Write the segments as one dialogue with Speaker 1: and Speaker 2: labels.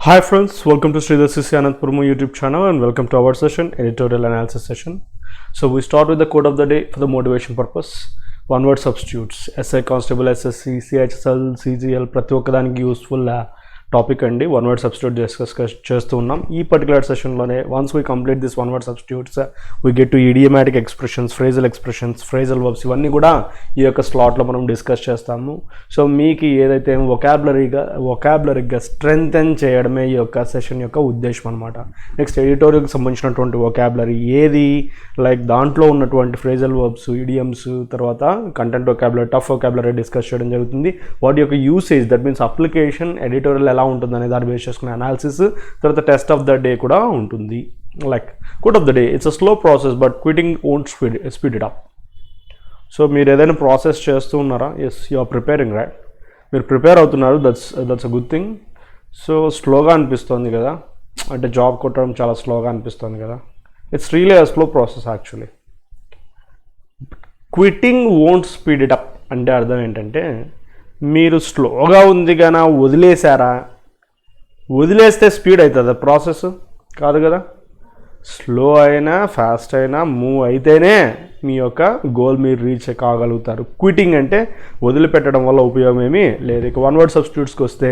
Speaker 1: Hi friends, welcome to Sridhar CC Anantpurmu YouTube channel and welcome to our session, editorial analysis session. So we start with the quote of the day for the motivation purpose. One word substitutes. SI Constable, SSC, CHSL, CGL ప్రతి ఒక్కదానికి useful topic అండి. One word substitute discuss చేస్తూ ఉన్నాం. ఈ particular సెషన్లోనే once we complete this one word substitutes we get to idiomatic expressions, phrasal phrasal verbs ఇవన్నీ కూడా ఈ యొక్క స్లాట్లో మనం డిస్కస్ చేస్తాము. సో మీకు ఏదైతే వొకాబులరీగా స్ట్రెంగ్తెన్ చేయడమే ఈ యొక్క సెషన్ యొక్క ఉద్దేశం అనమాట. నెక్స్ట్ ఎడిటోరియల్కి సంబంధించినటువంటి వొకాబులరీ ఏది, లైక్ దాంట్లో ఉన్నటువంటి ఫ్రేజల్ వర్బ్స్, ఇడియమ్స్, తర్వాత content vocabulary, tough vocabulary discuss చేయడం జరుగుతుంది. వాటి యొక్క usage, that means application, editorial ఎలా ఉంటుంది అనే దాన్ని బేస్ చేసుకునే అనాలిసిస్, తర్వాత టెస్ట్ ఆఫ్ ద డే కూడా ఉంటుంది. Like quote of the day, it's a slow process but quitting won't speed it up. So మీరు ఏదైనా ప్రాసెస్ చేస్తూ ఉన్నారా? Yes, you are preparing, right? మీరు ప్రిపేర్ అవుతున్నారు, that's a good thing. So స్లోగా అనిపిస్తుంది కదా, అంటే జాబ్ కొట్టడం చాలా స్లోగా అనిపిస్తుంది కదా. It's really a slow process actually. Quitting won't speed it up అంటే అర్థం ఏంటంటే, మీరు స్లోగా ఉంది కానీ వదిలేశారా, వదిలేస్తే స్పీడ్ అవుతుంది ప్రాసెస్ కాదు కదా. స్లో అయినా ఫాస్ట్ అయినా మూవ్ అయితేనే మీ యొక్క గోల్ మీరు రీచ్ కాగలుగుతారు. క్విటింగ్ అంటే వదిలిపెట్టడం వల్ల ఉపయోగం ఏమీ లేదు. ఇక వన్ వర్డ్ సబ్స్టిట్యూట్స్కి వస్తే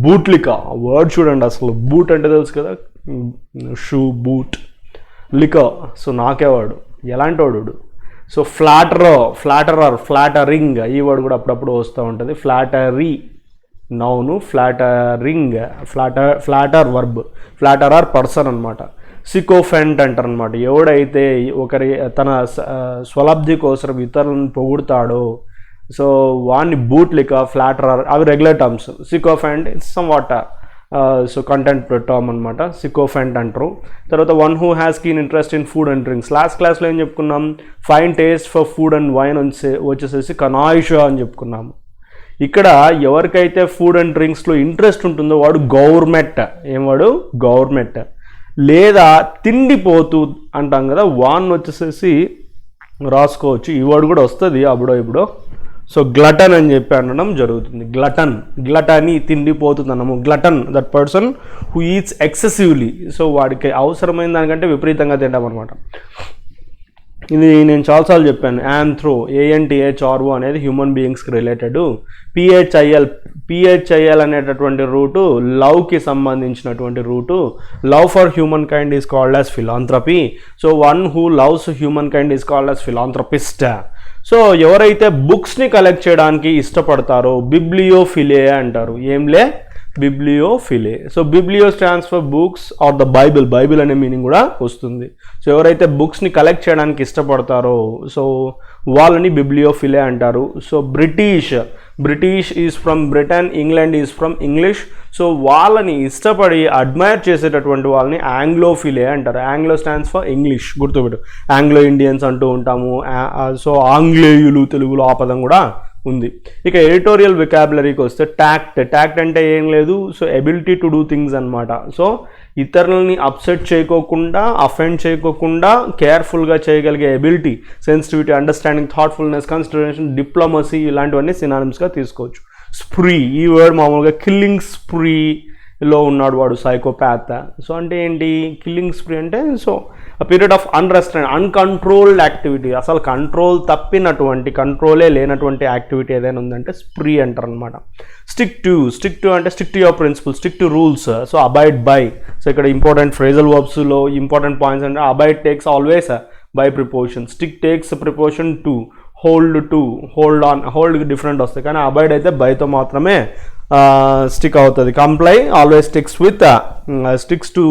Speaker 1: బూట్లికా వర్డ్ చూడండి. అసలు బూట్ అంటే తెలుసు కదా, షూ, బూట్, లికా. సో నాకే వాడు ఎలాంటి వాడు. సో ఫ్లాటరింగ్ ఈ వర్డ్ కూడా అప్పుడప్పుడు వస్తూ ఉంటుంది. Flattery noun, flattering flatter verb, flatterer person అనమాట. సికోఫెంట్ అంటారు అనమాట. ఎవడైతే ఒకరి తన స్వలబ్ధి కోసం ఇతరులను పొగుడుతాడో, సో వాడిని బూట్లిక, ఫ్లాటరర్, అవి regular terms. Sycophant it's somewhat so content term అనమాట, సికోఫెంట్ అంటారు. తర్వాత one who has keen interest in food and drinks. Last క్లాస్లో ఏం చెప్పుకున్నాం? Fine taste for food and wine వచ్చేసేసి కనాయిషా అని చెప్పుకున్నాము. ఇక్కడ ఎవరికైతే ఫుడ్ అండ్ డ్రింక్స్లో ఇంట్రెస్ట్ ఉంటుందో వాడు గవర్నమెంట్, లేదా తిండిపోతూ అంటాం కదా, వాన్ వచ్చేసేసి రాసుకోవచ్చు. ఈ వర్డ్ కూడా వస్తుంది అప్పుడో ఇప్పుడో. సో గ్లటన్ అని చెప్పి అనడం జరుగుతుంది. గ్లటనీ తిండిపోతుంది అన్నము. Glutton, that person who eats excessively. So వాడికి అవసరమైన దానికంటే విపరీతంగా తింటాం అనమాట. ఇది నేను చాలాసార్లు చెప్పాను. యాంథ్రో, ANTHRO అనేది హ్యూమన్ బీయింగ్స్కి రిలేటెడ్. PHIL అనేటటువంటి రూటు లవ్కి సంబంధించినటువంటి root. Love for human kind is called as philanthropy. So one who loves human kind is called as philanthropist. So ఎవరైతే బుక్స్ని కలెక్ట్ చేయడానికి ఇష్టపడతారో బిబ్లియోఫిలే అంటారు. Bibliophile. So biblio stands for books or the bible అనే meaning కూడా వస్తుంది. So ఎవరైతే బుక్స్ని కలెక్ట్ చేయడానికి ఇష్టపడతారో సో వాళ్ళని బిబ్లియోఫిలే అంటారు. So British is from Britain, England is from English. So వాళ్ళని ఇష్టపడి అడ్మైర్ చేసేటటువంటి వాళ్ళని ఆంగ్లోఫిలే అంటారు. ఆంగ్లో స్టాండ్స్ ఫర్ ఇంగ్లీష్, గుర్తుపెట్టు. ఆంగ్లో ఇండియన్స్ అంటూ ఉంటాము. సో ఆంగ్లేయులు తెలుగులో ఆ పదం కూడా ఉంది. ఇక ఎడిటోరియల్ వికాబులరీకి వస్తే టాక్ట్ అంటే ఏం లేదు, so ability to do things అనమాట. సో ఇతరులని అప్సెట్ చేయకోకుండా, అఫెండ్ చేయకోకుండా కేర్ఫుల్గా చేయగలిగే ability, sensitivity, understanding, thoughtfulness, consideration, diplomacy, ఇలాంటివన్నీ సినానిమ్స్గా తీసుకోవచ్చు. స్ప్రీ, ఈ వర్డ్ మామూలుగా కిల్లింగ్ స్ప్రీలో ఉన్నాడు వాడు, సైకోపాత్. సో అంటే ఏంటి కిల్లింగ్ స్ప్రీ అంటే? So a period of uncontrolled activity, అసలు కంట్రోలే లేనటువంటి యాక్టివిటీ ఏదైనా ఉందంటే స్ప్రీ అంటారు అనమాట. స్టిక్ టు అంటే stick to your principle, stick to rules. So abide by. So ఇక్కడ ఇంపార్టెంట్ ఫ్రేజల్ వర్బ్స్లో ఇంపార్టెంట్ పాయింట్స్ అంటే abide takes always by preposition, stick takes preposition to, hold on, hold different వస్తాయి కానీ abide అయితే బైతో మాత్రమే stick అవుతుంది. Comply always sticks to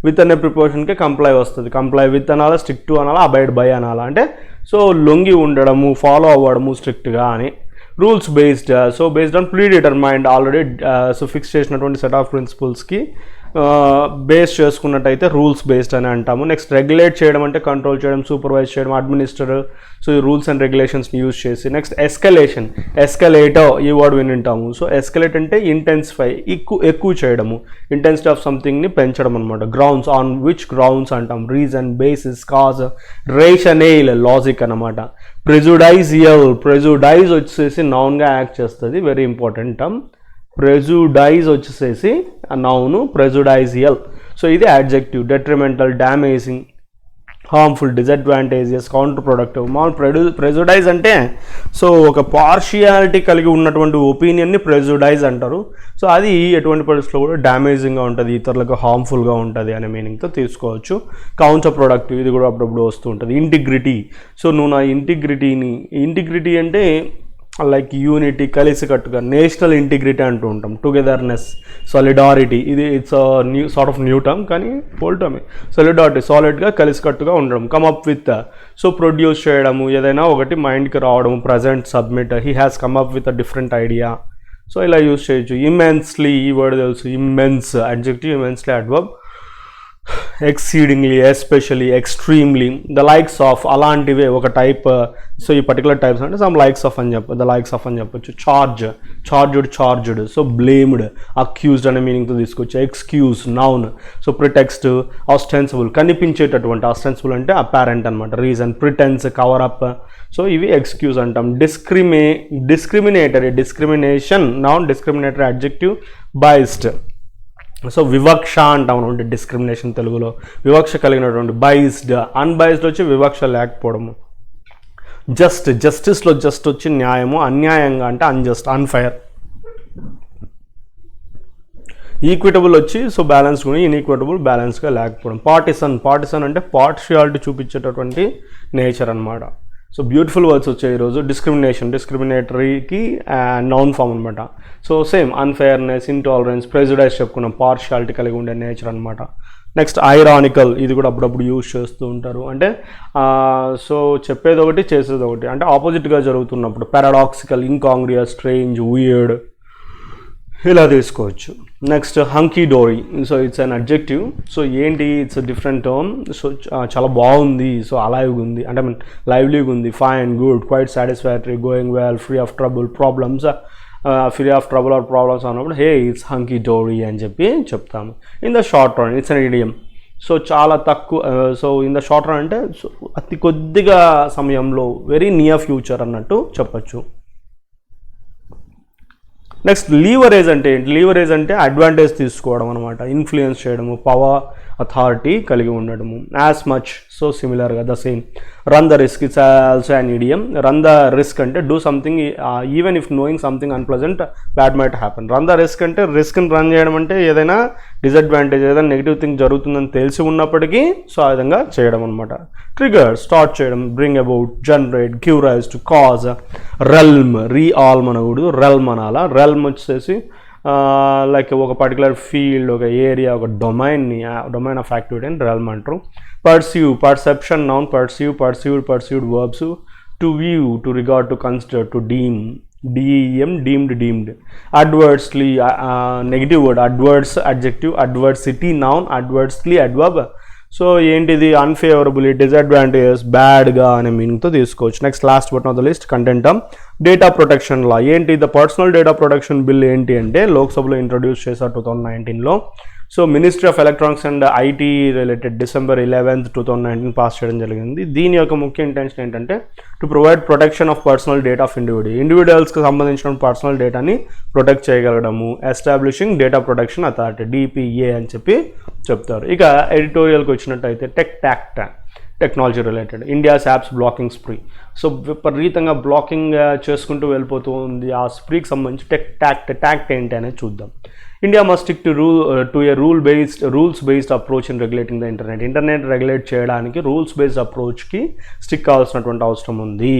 Speaker 1: with అనే ప్రిపోజిషన్కి కంప్లై వస్తుంది. కంప్లై విత్ అనాలా, స్టిక్ టు అనాలా, అబైడ్ బై అనాలా. అంటే సో లొంగి ఉండడము, ఫాలో అవ్వడము స్ట్రిక్ట్గా అని. Rules based, so based on pre determined already so fix చేసినటువంటి సెట్ ఆఫ్ ప్రిన్సిపల్స్కి బేస్ చేసుకున్నట్టయితే రూల్స్ బేస్డ్ అని అంటాము. నెక్స్ట్ రెగ్యులేట్ చేయడం అంటే కంట్రోల్ చేయడం, సూపర్వైజ్ చేయడం, అడ్మినిస్టర్. సో ఈ రూల్స్ అండ్ రెగ్యులేషన్స్ని యూజ్ చేసి. నెక్స్ట్ ఎస్కలేటో, ఈ వర్డ్ వినింటాము. సో ఎస్కలేట్ అంటే ఇంటెన్సిఫై, ఎక్కువ చేయడము, ఇంటెన్సిటీ ఆఫ్ సంథింగ్ని పెంచడం అనమాట. గ్రౌండ్స్, ఆన్ విచ్ గ్రౌండ్స్ అంటాం. Reason, basis, cause, rationale, logic అనమాట. ప్రెజుడైజ్ వచ్చేసి నౌన్గా యాక్ట్ చేస్తుంది. Very important term. ప్రెజుడైజ్ వచ్చేసేసి నౌన్, ప్రెజుడైజియల్. సో ఇది adjective. Detrimental, damaging, harmful, disadvantageous, counterproductive. మామూలు ప్రెజుడైజ్ అంటే సో ఒక పార్షియాలిటీ కలిగి ఉన్నటువంటి ఒపీనియన్ని ప్రెజుడైజ్ అంటారు. సో అది ఎటువంటి పరిస్థితుల్లో కూడా డ్యామేజింగ్గా ఉంటుంది, ఇతరులకు హార్మ్ఫుల్గా ఉంటుంది అనే మీనింగ్తో తీసుకోవచ్చు. కౌంటర్ ప్రొడక్టివ్, ఇది కూడా అప్పుడప్పుడు వస్తూ ఉంటుంది. ఇంటిగ్రిటీ, సో నువ్వు నా ఇంటిగ్రిటీ అంటే లైక్ యూనిటీ, కలిసికట్టుగా, నేషనల్ ఇంటిగ్రిటీ అంటూ ఉంటాం. టుగెదర్నెస్, సాలిడారిటీ, ఇది it's new sort of new term కానీ ఓల్డ్ టర్మ్. సాలిడారిటీ, సాలిడ్గా కలిసికట్టుగా ఉండడం. కమ్అప్ విత్, సో ప్రొడ్యూస్ చేయడము, ఏదైనా ఒకటి మైండ్కి రావడము. Present, submit, he has come up with a different idea. So ఇలా యూజ్ చేయొచ్చు. ఇమ్మెన్స్లీ, ఈ వర్డ్ తెలుసు, immense adjective, immensely adverb. Exceedingly, especially, extremely, the likes of, అలాంటివే ఒక టైప్. సో ఈ పర్టికులర్ టైప్స్ అంటే సమ్ లైక్స్ ఆఫ్ అని ద లైక్స్ ఆఫ్ అని చెప్పొచ్చు. చార్జ్డ్, సో బ్లేమ్డ్, అక్యూజ్డ్ అనే మీనింగ్తో తీసుకోవచ్చు. Excuse, noun. So pretext, ostensible, కనిపించేటటువంటి, ostensible అంటే అపారెంట్ అనమాట, reason. Pretence, cover up. So ఇవి ఎక్స్క్యూజ్ అంటాం. Discrimination, noun. Discriminatory adjective. Biased, so వివక్ష అంటాం అనమాట డిస్క్రిమినేషన్ తెలుగులో. వివక్ష కలిగినటువంటి. బైస్డ్, అన్బైస్డ్ వచ్చి వివక్ష లేకపోవడము. జస్టిస్లో జస్ట్ వచ్చి న్యాయము, అన్యాయంగా అంటే అన్జస్ట్, అన్ఫైర్. ఈక్విటబుల్ వచ్చి సో బ్యాలెన్స్ కూడా, ఇన్ఈక్విటబుల్ బ్యాలెన్స్గా లేకపోవడం. పార్టిసన్ అంటే పార్షియాలిటీ చూపించేటటువంటి నేచర్ అనమాట. సో బ్యూటిఫుల్ వర్డ్స్ వచ్చాయి ఈరోజు. డిస్క్రిమినేటరీకి నౌన్ ఫామ్ అనమాట. సో సేమ్ అన్ఫెయిర్నెస్, ఇంటాలరెన్స్, ప్రెజుడైజ్ చెప్పుకున్నాం, పార్షియాలిటీ కలిగి ఉండే నేచర్ అనమాట. నెక్స్ట్ ఐరానికల్, ఇది కూడా అప్పుడప్పుడు యూజ్ చేస్తూ ఉంటారు. అంటే సో చెప్పేది ఒకటి చేసేది ఒకటి, అంటే ఆపోజిట్గా జరుగుతున్నప్పుడు. పారాడాక్సికల్, ఇంకాంగ్రియస్, స్ట్రేంజ్, వియర్డ్, ఇలా తీసుకోవచ్చు. Next hunky dory, so it's an adjective. So ఏంటి, ఇట్స్ డిఫరెంట్ టర్మ్. సో చాలా బాగుంది, సో అలైవ్గా ఉంది అంటే మీన్ లైవ్లీగా ఉంది. Fine, good, quite satisfactory, going well, free of trouble, problems, free of trouble or problems అన్నప్పుడు హే ఇట్స్ హంకీ డోరీ అని చెప్పి చెప్తాము. In the short run it's an idiom. So చాలా తక్కువ, so in the short run అంటే so అతి కొద్దిగా సమయంలో, వెరీ నియర్ ఫ్యూచర్ అన్నట్టు చెప్పచ్చు. నెక్స్ట్ లీవరేజ్ అంటే ఏంటి? లీవరేజ్ అంటే అడ్వాంటేజ్ తీసుకోవడం అనమాట, ఇన్ఫ్లుయెన్స్ చేయడము, పవర్, అథారిటీ కలిగి ఉండడము. యాజ్ మచ్, సో సిమిలర్గా the same. Run the risk, it's also an idiom. Run the risk అంటే do something even if knowing something unpleasant bad might happen. Run the risk అంటే రిస్క్ని run చేయడం అంటే ఏదైనా disadvantage, ఏదైనా నెగిటివ్ థింగ్ జరుగుతుందని తెలిసి ఉన్నప్పటికీ సో ఆ విధంగా చేయడం అనమాట. ట్రిగర్, స్టార్ట్ చేయడం, bring about, generate, give rise to, cause. Realm, realm అనకూడదు, రెల్మ్ అనాలా. రెల్మ్ వచ్చేసి లైక్ ఒక పర్టికులర్ ఫీల్డ్, ఒక ఏరియా, ఒక డొమైన్ ఆఫ్ యాక్టివిటీ అని రెల్మ్ అంటారు. Perceive, perception, noun. Perceived verbs. To view, to regard, to consider, to deem, deemed. Adversely, negative word. Adverse adjective. Adversity, noun. Adversely adverb. So ఏంటిది, unfavourable, disadvantages, బ్యాడ్గా అనే మీనింగ్తో తీసుకోవచ్చు. Next last but not the list, content term. Data protection law ఏంటి? The personal data protection bill ఏంటి అంటే లోక్సభలో introduce చేశారు 2019లో. So ministry of electronics and IT related December 11, 2019 pass చేయడం జరిగింది. దీని యొక్క ముఖ్య ఇంటెన్షన్ ఏంటంటే to provide protection of personal data of ఇండివిజువల్స్కి సంబంధించిన పర్సనల్ డేటాని ప్రొటెక్ట్ చేయగలగడము. Establishing data protection authority, DPA అని చెప్పి చెప్తారు. ఇక ఎడిటోరియల్కి వచ్చినట్టయితే technology related. India's apps blocking spree. So విపరీతంగా బ్లాకింగ్ చేసుకుంటూ వెళ్ళిపోతూ ఉంది. ఆ స్ప్రీకి సంబంధించి ట్యాక్ట్ ఏంటి అనేది చూద్దాం. India must stick to a rules-based approach in regulating the internet. Internet regulate చేయడానికి రూల్స్ బేస్డ్ అప్రోచ్కి స్టిక్ కావాల్సినటువంటి అవసరం ఉంది.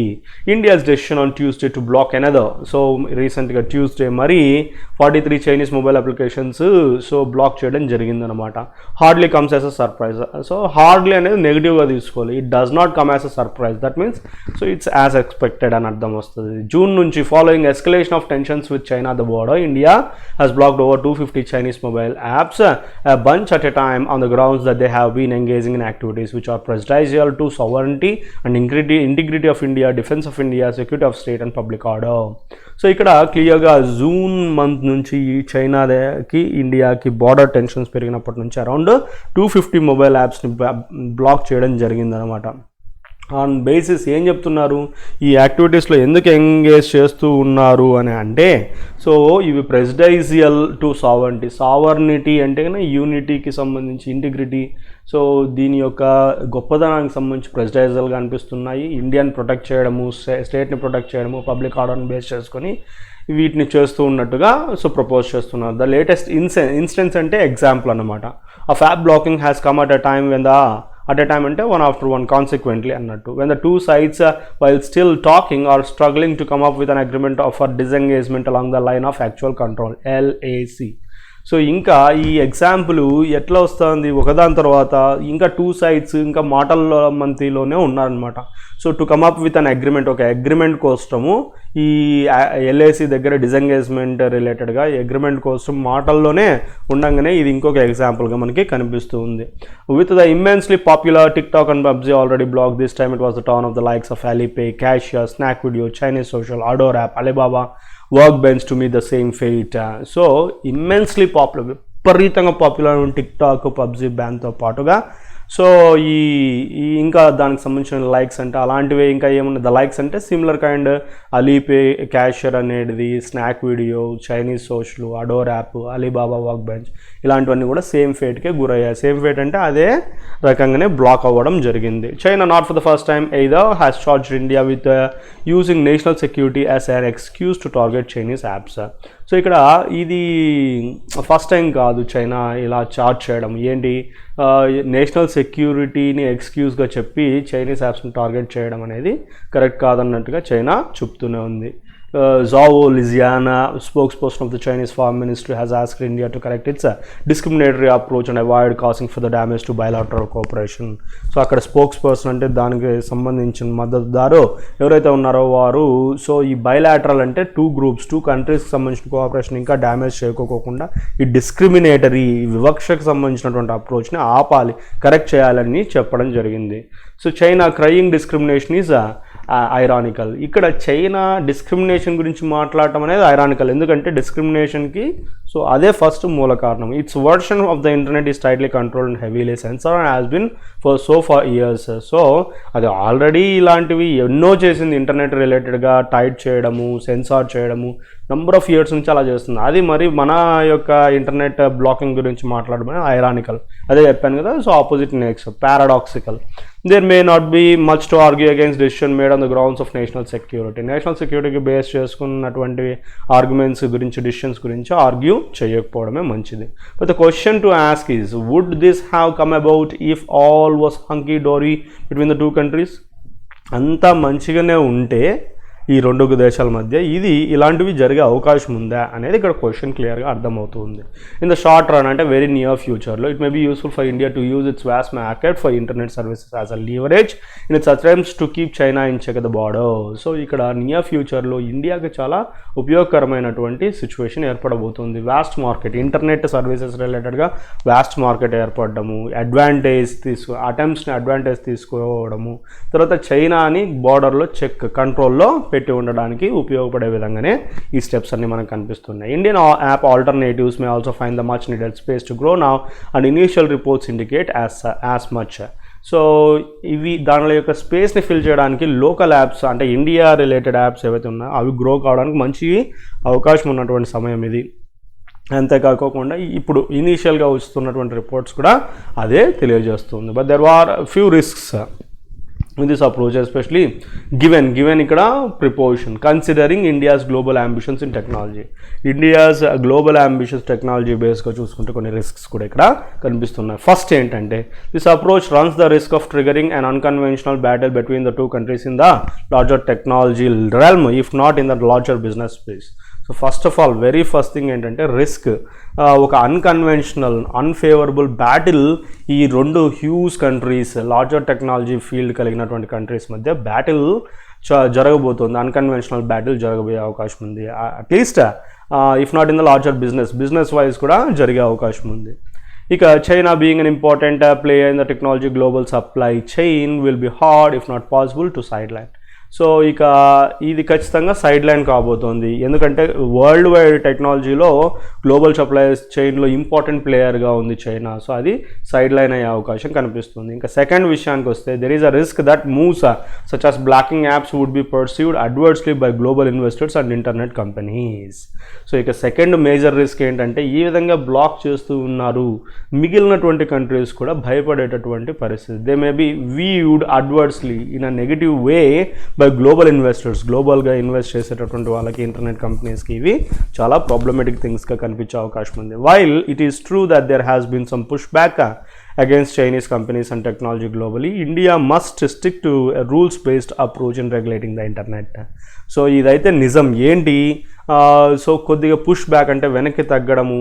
Speaker 1: India's decision on Tuesday to block another. So రీసెంట్గా ట్యూస్డే మరి 43 Chinese mobile applications so block చేయడం జరిగిందనమాట. Hardly comes as a surprise. So hardly అనేది నెగిటివ్గా తీసుకోవాలి. It does not come as a surprise. That means so it's as expected అని అర్థం వస్తుంది. జూన్ నుంచి following escalation of tensions with China the border, India has blocked over 250 Chinese mobile apps, a bunch at a time, on the grounds that they have been engaging in activities which are prejudicial to sovereignty and integrity of India, defense of India, security of state and public order. So ఇక్కడ క్లియర్గా June month నుంచి చైనాకి ఇండియాకి border tensions పెరిగినప్పటి నుంచి around 250 mobile యాప్స్ని black చేయడం జరిగిందనమాట. On basis ఏం చెప్తున్నారు, ఈ యాక్టివిటీస్లో ఎందుకు ఎంగేజ్ చేస్తూ ఉన్నారు అని అంటే, సో ఇవి ప్రెసిడైజియల్ టు సావర్నిటీ అంటే కన్నా యూనిటీకి సంబంధించి ఇంటిగ్రిటీ, సో దీని యొక్క గొప్పదనానికి సంబంధించి ప్రెసిడైజియల్గా అనిపిస్తున్నాయి. ఇండియాని ప్రొటెక్ట్ చేయడము, స్టేట్ని ప్రొటెక్ట్ చేయడము, పబ్లిక్ ఆర్డర్ని బేస్ చేసుకొని వీటిని చేస్తూ ఉన్నట్టుగా సో ప్రపోజ్ చేస్తున్నారు. ద లేటెస్ట్ ఇన్స్టెన్స్ అంటే ఎగ్జాంపుల్ అనమాట. ఆ fab blocking has come at a time అంటే one after one consequently అన్నట్టు. when the two sides while still talking are struggling to come up with an agreement for disengagement along the line of actual control, LAC. So ఇంకా ఈ example ఎట్లా వస్తుంది, ఒకదాని తర్వాత ఇంకా two sides ఇంకా మాటల్లో మంతిలోనే ఉన్నారనమాట. So to come up with an agreement, ఒక అగ్రిమెంట్ కోసము ఈ ఎల్ఏసి దగ్గర డిసెంగేజ్మెంట్ రిలేటెడ్గా అగ్రిమెంట్ కోసం మాటల్లోనే ఉండగానే ఇది ఇంకొక ఎగ్జాంపుల్గా మనకి కనిపిస్తూ ఉంది. With the immensely popular TikTok and PUBG already block, this time it was the turn of the likes of Alipay, cashier, snack video, Chinese social, adore app, Alibaba, work bench to me the same fate. So immensely popular, విపరీతంగా popular TikTok PUBG బ్యాన్తో పాటుగా so ఈ ఇంకా దానికి సంబంధించిన likes అంటే అలాంటివి ఇంకా ఏమున్నాయి, ద లైక్స్ అంటే సిమిలర్ కైండ్ అలీపే, క్యాషియర్ అనేది, snack video, Chinese social, adore app, Alibaba, work bench ఇలాంటివన్నీ కూడా సేమ్ ఫేట్కే గురయ్యాయి. సేమ్ ఫేట్ అంటే అదే రకంగానే బ్లాక్ అవ్వడం జరిగింది. China not for the first time either has charged India with using national security as an excuse to target Chinese apps. So ఇక్కడ ఇది first time కాదు చైనా ఇలా చార్జ్ చేయడం. ఏంటి, నేషనల్ సెక్యూరిటీని ఎక్స్క్యూజ్గా చెప్పి చైనీస్ యాప్స్ని టార్గెట్ చేయడం అనేది కరెక్ట్ కాదన్నట్టుగా చైనా చెప్తూనే ఉంది. Zhao Lijiana, spokesperson of the Chinese Foreign Ministry, has asked India to correct its discriminatory approach and avoid causing further damage to bilateral cooperation. So అక్కడ స్పోక్స్ పర్సన్ అంటే దానికి సంబంధించిన మద్దతుదారు ఎవరైతే ఉన్నారో వారు, సో ఈ బైలాటరల్ అంటే టూ కంట్రీస్కి సంబంధించిన కోఆపరేషన్ ఇంకా డ్యామేజ్ చేయకోకుండా ఈ డిస్క్రిమినేటరీ వివక్షకు సంబంధించినటువంటి అప్రోచ్ని ఆపాలి, కరెక్ట్ చేయాలని చెప్పడం జరిగింది. So China crying discrimination is ironical. ఇక్కడ చైనా డిస్క్రిమినేషన్ గురించి మాట్లాడటం అనేది ఐరానికల్, ఎందుకంటే డిస్క్రిమినేషన్కి సో అదే ఫస్ట్ మూల కారణం. It's version of the internet is tightly controlled and heavily censor and has been for years. So అది ఆల్రెడీ ఇలాంటివి ఎన్నో చేసింది, ఇంటర్నెట్ రిలేటెడ్గా టైట్ చేయడము, సెన్సార్ చేయడము, నంబర్ ఆఫ్ ఇయర్స్ నుంచి అలా చేస్తుంది. అది మరి మన యొక్క ఇంటర్నెట్ బ్లాకింగ్ గురించి మాట్లాడడం ఐరానికల్, అదే చెప్పాను కదా. So opposite next paradoxical. There may not be much to argue against decision made on the grounds of national security. National సెక్యూరిటీకి బేస్ చేసుకున్నటువంటి ఆర్గ్యుమెంట్స్ గురించి, డిసిషన్స్ గురించి ఆర్గ్యూ చేయకపోవడమే మంచిది. But the question to ask is, would this have come about if all was hunky dory between the two countries? అంతా మంచిగానే ఉంటే ఈ రెండు దేశాల మధ్య ఇది ఇలాంటివి జరిగే అవకాశం ఉందా అనేది ఇక్కడ క్వశ్చన్ క్లియర్గా అర్థమవుతుంది. ఇన్ ద షార్ట్ రన్ అంటే వెరీ నియర్ ఫ్యూచర్లో it may be useful for India to use its vast market for internet services as a leverage in its attempts to keep China in check the border. So ఇక్కడ near ఫ్యూచర్లో ఇండియాకి చాలా ఉపయోగకరమైనటువంటి situation ఏర్పడబోతుంది. Vast market, internet services రిలేటెడ్గా vast market ఏర్పడము, అటెంప్ట్స్ని advantage తీసుకోవడము, తర్వాత చైనాని బార్డర్లో కంట్రోల్లో పెట్టి ఉండడానికి ఉపయోగపడే విధంగానే ఈ స్టెప్స్ అన్ని మనకు కనిపిస్తున్నాయి. Indian app alternatives may also find the much needed space to grow now and initial reports indicate as much. So ఇవి దానిలో యొక్క స్పేస్ని ఫిల్ చేయడానికి లోకల్ యాప్స్ అంటే ఇండియా రిలేటెడ్ యాప్స్ ఏవైతే ఉన్నాయో అవి గ్రో కావడానికి మంచి అవకాశం ఉన్నటువంటి సమయం ఇది. అంతేకాకుండా ఇప్పుడు ఇనీషియల్గా వస్తున్నటువంటి రిపోర్ట్స్ కూడా అదే తెలియజేస్తుంది. But there are few risks in this approach, especially given ఇక్కడ preposition considering India's global ambitions in technology. India's global ambitions technology బేస్గా చూసుకుంటే కొన్ని రిస్క్స్ కూడా ఇక్కడ కనిపిస్తున్నాయి. ఫస్ట్ ఏంటంటే this approach runs the risk of triggering an unconventional battle between the two countries in the larger technology realm if not in the larger business space. So first of all very first thing ఏంటంటే risk, ఒక unconventional unfavourable battle ఈ రెండు huge countries, larger technology field కలిగినటువంటి countries మధ్య battle జరగబోతుంది. Unconventional battle జరగబోయే అవకాశం ఉంది. At least if not in the larger business wise కూడా జరిగే అవకాశం ఉంది. ఇక China being an important player in the technology global supply chain will be hard if not possible to side line. So ఇక ఇది ఖచ్చితంగా సైడ్ లైన్ కాబోతోంది, ఎందుకంటే వరల్డ్ వైడ్ టెక్నాలజీలో గ్లోబల్ సప్లై చైన్లో ఇంపార్టెంట్ ప్లేయర్గా ఉంది చైనా. సో అది సైడ్ లైన్ అయ్యే అవకాశం కనిపిస్తుంది. ఇంకా సెకండ్ విషయానికి వస్తే there is a risk that moves such as blocking apps would be perceived adversely by global investors and internet companies. So ఇక సెకండ్ మేజర్ రిస్క్ ఏంటంటే ఈ విధంగా బ్లాక్ చేస్తూ ఉన్నారు, మిగిలినటువంటి కంట్రీస్ కూడా భయపడేటటువంటి పరిస్థితి. They may be viewed adversely in a negative way by global investors. గ్లోబల్గా ఇన్వెస్ట్ చేసేటటువంటి వాళ్ళకి, ఇంటర్నెట్ కంపెనీస్కి ఇవి చాలా ప్రాబ్లమేటిక్ థింగ్స్గా కనిపించే అవకాశం ఉంది. While it is true that there has been some push back against Chinese companies and technology globally, India must stick to a rules-based approach in regulating the internet. So ఇదైతే నిజం. ఏంటి so కొద్దిగా push back అంటే వెనక్కి తగ్గడము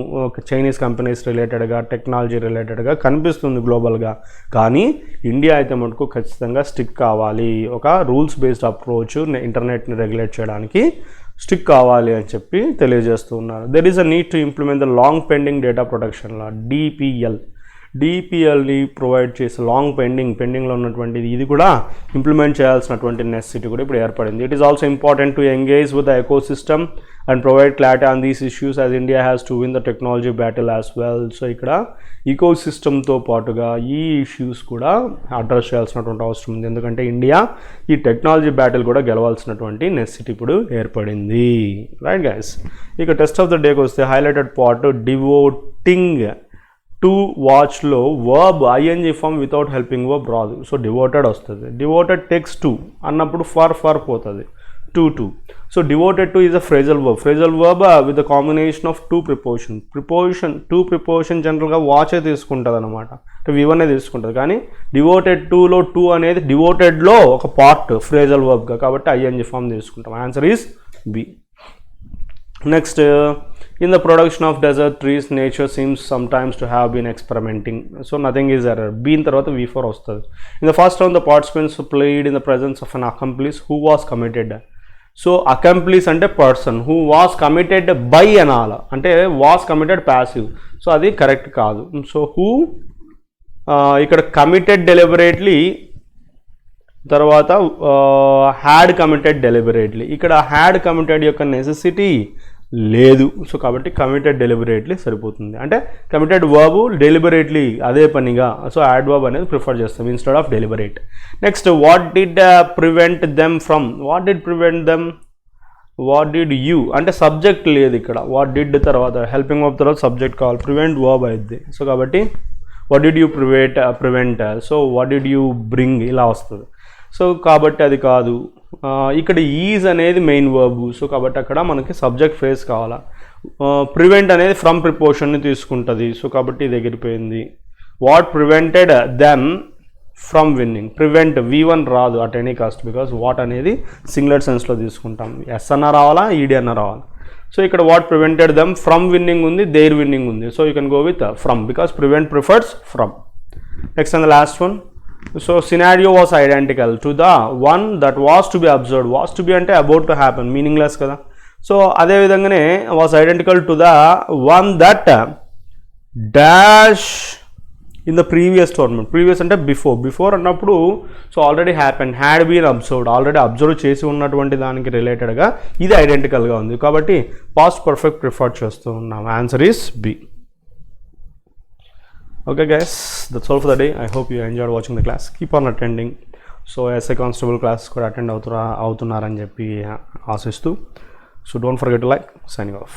Speaker 1: Chinese companies రిలేటెడ్గా, technology రిలేటెడ్గా కనిపిస్తుంది గ్లోబల్గా. కానీ ఇండియా అయితే మటుకు ఖచ్చితంగా స్టిక్ కావాలి, ఒక రూల్స్ బేస్డ్ అప్రోచ్ ఇంటర్నెట్ని రెగ్యులేట్ చేయడానికి స్టిక్ కావాలి అని చెప్పి తెలియజేస్తూ ఉన్నారు. There is a need to implement the long pending data protection law, డిపిఎల్ని ప్రొవైడ్ చేసి లాంగ్ పెండింగ్లో ఉన్నటువంటిది ఇది కూడా ఇంప్లిమెంట్ చేయాల్సినటువంటి నెసెసిటీ కూడా ఇప్పుడు ఏర్పడింది. It is also important to engage with the eco system and provide clarity on these issues as India has to win the technology battle as well. So ఇక్కడ ఈకో సిస్టమ్తో పాటుగా ఈ ఇష్యూస్ కూడా address చేయాల్సినటువంటి అవసరం ఉంది, ఎందుకంటే ఇండియా ఈ టెక్నాలజీ బ్యాటిల్ కూడా గెలవాల్సినటువంటి నెసెసిటీ ఇప్పుడు ఏర్పడింది. రైట్ గైస్, ఇక టెస్ట్ ఆఫ్ ద డేకి వస్తే హైలైటెడ్ పార్ట్ డివోటింగ్ టు వాచ్లో verb ING form without helping verb రాదు. సో డివోటెడ్ వస్తుంది. డివోటెడ్ టెక్స్ టు అన్నప్పుడు ఫర్ పోతుంది, to. So devoted to is a phrasal verb with the combination of two preposition జనరల్గా వాచే తీసుకుంటుంది అనమాట, అంటే వివనే తీసుకుంటుంది. కానీ డివోటెడ్ టూలో టూ అనేది డివోటెడ్లో ఒక పార్ట్ ఫ్రేజల్ వర్బ్గా, కాబట్టి ఐఎన్జీ ఫామ్ తీసుకుంటాం. Answer is B. Next, in the production of desert trees, nature seems sometimes to have been experimenting. So nothing is error. B in tarvata V4 vastadi. In the first round, the participants played in the presence of an accomplice who was committed. So accomplice ante person who was committed by anala, ante was committed passive. So adi correct kaadu. So who ikkada committed deliberately, తర్వాత had committed deliberately. ఇక్కడ had committed యొక్క necessity లేదు, so కాబట్టి committed deliberately సరిపోతుంది. అంటే committed verb deliberately అదే పనిగా, so add verb అనేది ప్రిఫర్ చేస్తాం instead of deliberate. Next, what did prevent them from, what did prevent them, what did you అంటే సబ్జెక్ట్ లేదు ఇక్కడ, వాట్ డిడ్ తర్వాత హెల్పింగ్ వర్బ్ తర్వాత సబ్జెక్ట్ కావాలి, ప్రివెంట్ వర్బ్ అయింది. సో కాబట్టి what did you prevent, so what did you bring ఇలా వస్తుంది. సో కాబట్టి అది కాదు. ఇక్కడ ఈజ్ అనేది మెయిన్ వర్బ్, సో కాబట్టి అక్కడ మనకి సబ్జెక్ట్ ఫ్రేజ్ కావాలా. ప్రివెంట్ అనేది ఫ్రమ్ ప్రిపోషన్ని తీసుకుంటుంది, సో కాబట్టి ఇది ఎగిరిపోయింది. What prevented them from winnowing, prevent V1 రాదు at any cost, because what అనేది సింగులర్ సెన్స్లో తీసుకుంటాం. ఎస్ అన్న రావాలా, ఈడీ అన్న రావాలి. సో ఇక్కడ what prevented them from winnowing ఉంది, దేర్ విన్నింగ్ ఉంది, so you can go with from because prevent prefers from. Next and the last one. So scenario was identical to the one that was to be observed. Was to be అంటే about to happen, meaningless కదా. So అదే విధంగానే was identical to the one that dash in the previous tournament. Previous అంటే before అన్నప్పుడు so already happen, had been observed, already observe చేసి ఉన్నటువంటి దానికి రిలేటెడ్గా ఇది ఐడెంటికల్గా ఉంది, కాబట్టి పాస్ట్ పర్ఫెక్ట్ ప్రిఫర్ చేస్తూ ఉన్నాం. Answer is B. Okay guys, that's all for the day. I hope you enjoyed watching the class. Keep on attending. So SI Constable class కూడా అటెండ్ అవుతున్నారని చెప్పి ఆశిస్తూ, so don't forget to like. Signing off.